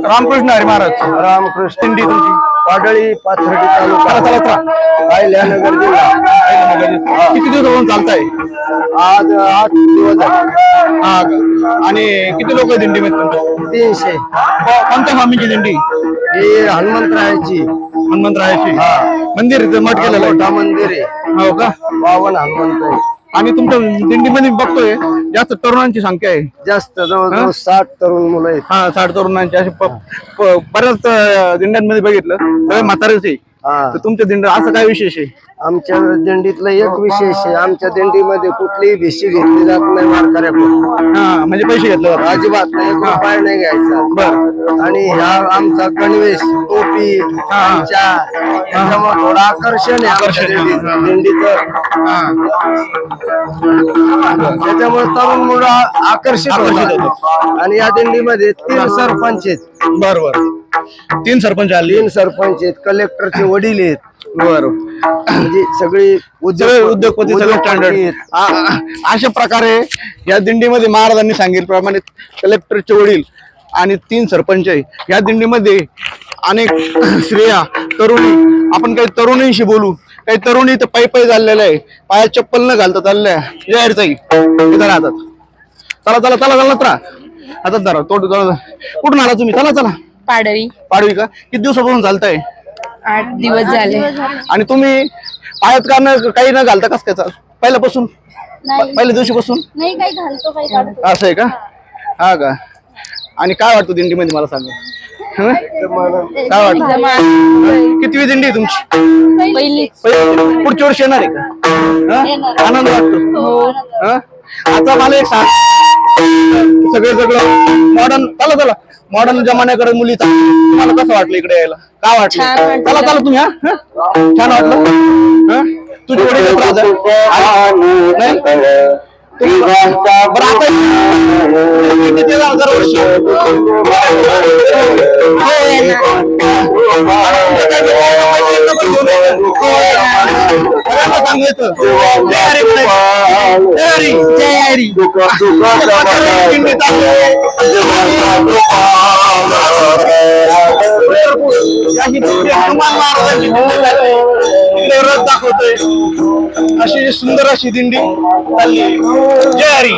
रामकृष्ण हरी महाराज. रामकृष्ण. दिंडी तुमची पाडळी पाथर्डी तालुका अहिल्यानगर जिल्हा. किती दिवसापासून चालताय? आज 8 दिवस झाले. हा का? आणि किती लोक दिंडीमध्ये तुमच्या? 300. कोणत्या स्वामीची दिंडी? ही हनुमंतरायाची हनुमंतरायाची. मंदिर इथं मठ केलेलं मोठा आहे. मंदिर आहे. हो का? पावन हनुमंत आहे. आणि तुमच्या दिंडीमध्ये बघतोय जास्त तरुणांची संख्या आहे. जास्त जवळजवळ 60 तरुण मुलं आहेत. हा 60 तरुणांची असे बऱ्याच दिंड्यांमध्ये बघितलं सगळे म्हातारेच आहे. हा. तर तुमच्या दिंडी असं काय विशेष आहे? आमच्या दिंडीतलं एक विशेष आहे, आमच्या दिंडीमध्ये कुठलीही भिशी घेतली जात नाही वारकऱ्याकडून. हा म्हणजे पैसे घेतले जातात. अजिबात नाही, एक रुपया नाही घ्यायचा. बर. आणि ह्या आमचा गणवेश, टोपी, पंचा, याच्यामुळे थोडं आकर्षण आहे आमच्या दिंडीचं. त्याच्यामुळे तरुण मुलं आकर्षित होतात. आणि या दिंडीमध्ये 3 सरपंच आहेत. बरोबर. 3 सरपंच आले. 3 सरपंच आहेत, कलेक्टरचे वडील आहेत. बरं. म्हणजे सगळी उद्योगपती सगळे स्टँडर्ड. अशा प्रकारे या दिंडीमध्ये महाराजांनी सांगितल्याप्रमाणे कलेक्टरचे वडील आणि 3 सरपंच आहे. या दिंडीमध्ये अनेक स्त्रिया, तरुणी. आपण काही तरुणींशी बोलू. काही तरुणी तर पायी चाललेल्या आहे, पायात चप्पल न घालता चालल्या. जाहीरचाही इथं राहतात. चला चला चला चला त्रा आता धरा तोड. कुठून आला तुम्ही? चला चला. पाडवी. पाडवी का? किती दिवसापासून चालताय? 8 दिवस झाले. आणि तुम्ही पायात काही न घालता कस काय पहिल्यापासून? पहिल्या दिवशीपासून नाही, काही घालतो काही काढतो. असं आहे का? हा का? आणि काय वाटतं दिंडीमध्ये मला सांगा. काय वाटतं? कितवी दिंडी आहे तुमची? पहिली. पुढच्या वर्षी येणार आहे का? हा? आनंद वाटतो. हा? आता मला एक सांग, सगळं मॉडर्न चला चला मॉडर्न जमान्याकडे मुलीचा तुम्हाला कसं वाटलं इकडे यायला? काय वाटलं? चला चला तुम्ही. हा छान वाटलं. तुझी वडील दरवर्षी सांगायचं जय हरी. हनुमान महाराजांची दाखवतोय. अशी सुंदर अशी दिंडी चालली. जय हरी.